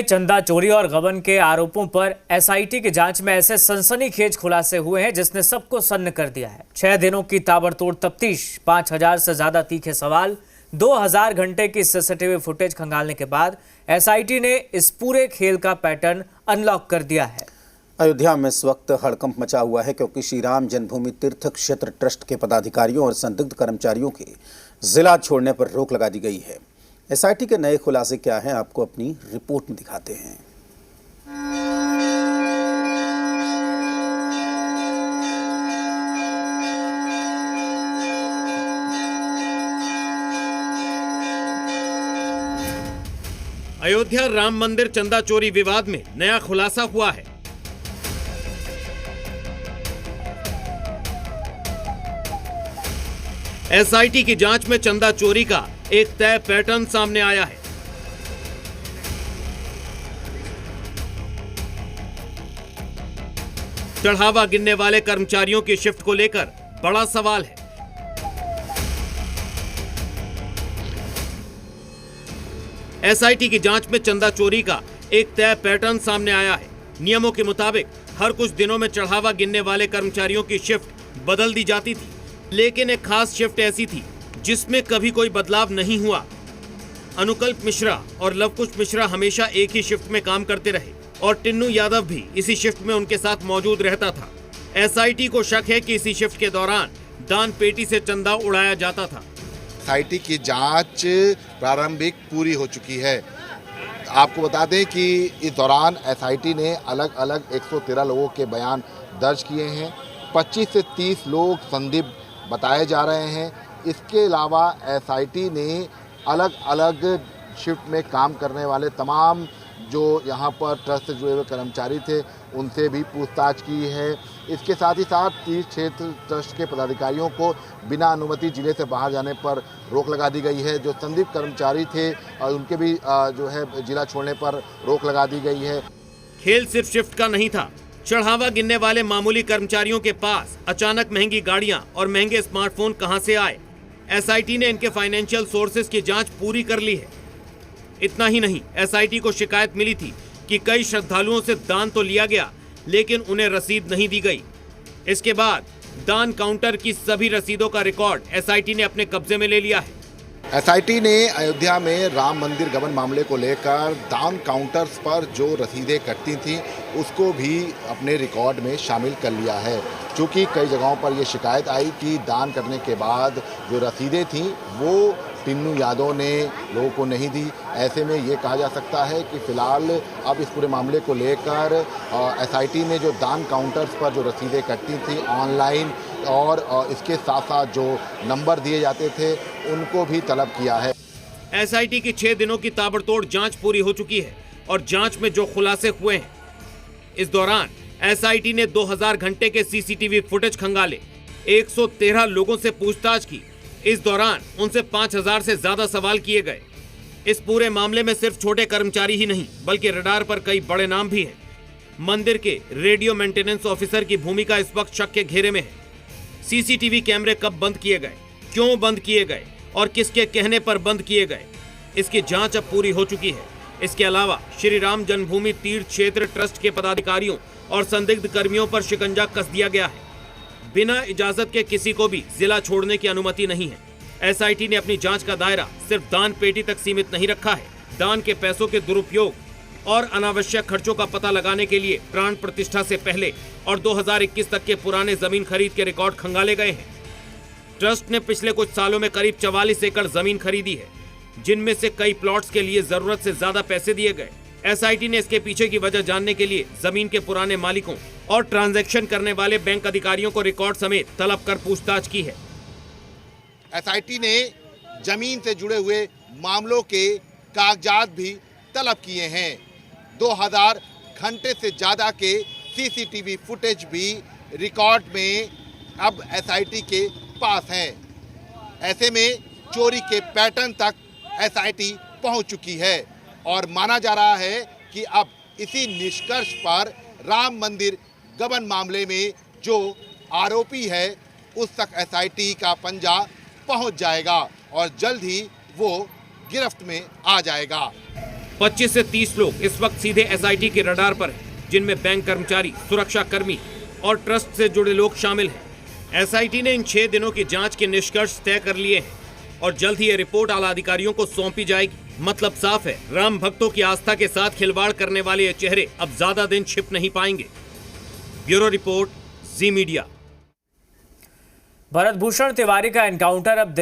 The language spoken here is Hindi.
चंदा चोरी और गबन के आरोपों पर एसआईटी की जांच में ऐसे सनसनीखेज खुलासे हुए हैं जिसने सबको सन्न कर दिया है। 6 दिनों की ताबड़तोड़ तफ्तीश, 5000 से ज्यादा तीखे सवाल, 2000 घंटे की सीसीटीवी फुटेज खंगालने के बाद एसआईटी ने इस पूरे खेल का पैटर्न अनलॉक कर दिया है। अयोध्या में इस वक्त हड़कंप मचा हुआ है क्योंकि श्री राम जन्मभूमि तीर्थ क्षेत्र ट्रस्ट के पदाधिकारियों और संदिग्ध कर्मचारियों के जिला छोड़ने पर रोक लगा दी गई है। एसआईटी के नए खुलासे क्या हैं, आपको अपनी रिपोर्ट में दिखाते हैं। अयोध्या राम मंदिर चंदा चोरी विवाद में नया खुलासा हुआ है। एसआईटी की जांच में चंदा चोरी का एक तय पैटर्न सामने आया है। चढ़ावा गिनने वाले कर्मचारियों की शिफ्ट को लेकर बड़ा सवाल है। एसआईटी की जांच में चंदा चोरी का एक तय पैटर्न सामने आया है। नियमों के मुताबिक हर कुछ दिनों में चढ़ावा गिनने वाले कर्मचारियों की शिफ्ट बदल दी जाती थी, लेकिन एक खास शिफ्ट ऐसी थी जिसमें कभी कोई बदलाव नहीं हुआ। अनुकल्प मिश्रा और लवकुश मिश्रा हमेशा एक ही शिफ्ट में काम करते रहे और टिन्नू यादव भी इसी शिफ्ट में उनके साथ मौजूद रहता था। एसआईटी को शक है कि इसी शिफ्ट के दौरान दान पेटी से चंदा उड़ाया जाता था। एसआईटी की जांच प्रारंभिक पूरी हो चुकी है। आपको बता दें कि इस दौरान एसआईटी ने अलग अलग 113 लोगों के बयान दर्ज किए हैं। 25 से 30 लोग संदिग्ध बताए जा रहे हैं। इसके अलावा एसआईटी ने अलग अलग शिफ्ट में काम करने वाले तमाम जो यहाँ पर ट्रस्ट से जुड़े हुए कर्मचारी थे उनसे भी पूछताछ की है। इसके साथ ही साथ तीर्थ क्षेत्र ट्रस्ट के पदाधिकारियों को बिना अनुमति जिले से बाहर जाने पर रोक लगा दी गई है। जो संदिग्ध कर्मचारी थे उनके भी जो है जिला छोड़ने पर रोक लगा दी गई है। खेल सिर्फ शिफ्ट का नहीं था। चढ़ावा गिनने वाले मामूली कर्मचारियों के पास अचानक महंगी गाड़ियां और महंगे स्मार्टफोन कहां से आए? एसआईटी ने इनके फाइनेंशियल सोर्सेज की जांच पूरी कर ली है। इतना ही नहीं, एसआईटी को शिकायत मिली थी कि कई श्रद्धालुओं से दान तो लिया गया लेकिन उन्हें रसीद नहीं दी गई। इसके बाद दान काउंटर की सभी रसीदों का रिकॉर्ड एसआईटी ने अपने कब्जे में ले लिया है। एसआईटी ने अयोध्या में राम मंदिर गबन मामले को लेकर दान काउंटर्स पर जो रसीदें कटती थीं उसको भी अपने रिकॉर्ड में शामिल कर लिया है। क्योंकि कई जगहों पर यह शिकायत आई कि दान करने के बाद जो रसीदें थीं वो टिन्नू यादव ने लोगों को नहीं दी। ऐसे में ये कहा जा सकता है कि फिलहाल अब इस पूरे मामले को लेकर एसआईटी ने जो दान काउंटर्स पर जो रसीदें कटती थी ऑनलाइन और इसके साथ साथ जो नंबर दिए जाते थे उनको भी तलब किया है। एसआईटी की 6 दिनों की ताबड़तोड़ जांच पूरी हो चुकी है और जांच में जो खुलासे हुए हैं, इस दौरान एसआईटी ने 2000 घंटे के सीसीटीवी फुटेज खंगाले, 113 लोगों से पूछताछ की। इस दौरान उनसे 5000 से ज्यादा सवाल किए गए। इस पूरे मामले में सिर्फ छोटे कर्मचारी ही नहीं बल्कि रडार पर कई बड़े नाम भी हैं। मंदिर के रेडियो मेंटेनेंस ऑफिसर की भूमिका इस वक्त शक के घेरे में है। सीसीटीवी कैमरे कब बंद किए गए, क्यों बंद किए गए और किसके कहने पर बंद किए गए, इसकी जांच अब पूरी हो चुकी है। इसके अलावा श्री राम जन्मभूमि तीर्थ क्षेत्र ट्रस्ट के पदाधिकारियों और संदिग्ध कर्मियों पर शिकंजा कस दिया गया है। बिना इजाजत के किसी को भी जिला छोड़ने की अनुमति नहीं है। एसआईटी ने अपनी जांच का दायरा सिर्फ दान पेटी तक सीमित नहीं रखा है। दान के पैसों के दुरुपयोग और अनावश्यक खर्चों का पता लगाने के लिए प्राण प्रतिष्ठा से पहले और 2021 तक के पुराने जमीन खरीद के रिकॉर्ड खंगाले गए हैं। ट्रस्ट ने पिछले कुछ सालों में करीब 44 एकड़ जमीन खरीदी है, जिनमें से कई प्लॉट्स के लिए जरूरत से ज्यादा पैसे दिए गए। एसआईटी ने इसके पीछे की वजह जानने के लिए जमीन के पुराने मालिकों और ट्रांजैक्शन करने वाले बैंक अधिकारियों को रिकॉर्ड समेत तलब कर पूछताछ की है। एसआईटी ने जमीन से जुड़े हुए मामलों के कागजात भी तलब किए हैं। 2000 घंटे से ज्यादा के सीसीटीवी फुटेज भी रिकॉर्ड में अब एसआईटी के पास हैं। ऐसे में चोरी के पैटर्न तक एसआईटी पहुंच चुकी है और माना जा रहा है कि अब इसी निष्कर्ष पर राम मंदिर गबन मामले में जो आरोपी है उस तक एसआईटी का पंजा पहुंच जाएगा और जल्द ही वो गिरफ्त में आ जाएगा। 25 से 30 लोग इस वक्त सीधे एसआईटी के रडार पर हैं, जिनमें बैंक कर्मचारी, सुरक्षा कर्मी और ट्रस्ट से जुड़े लोग शामिल हैं। एसआईटी ने इन 6 दिनों की जांच के निष्कर्ष तय कर लिए हैं और जल्द ही ये रिपोर्ट आला अधिकारियों को सौंपी जाएगी। मतलब साफ है, राम भक्तों की आस्था के साथ खिलवाड़ करने वाले ये चेहरे अब ज्यादा दिन छिप नहीं पाएंगे। ब्यूरो रिपोर्ट, जी मीडिया। भरत भूषण तिवारी का एनकाउंटर अब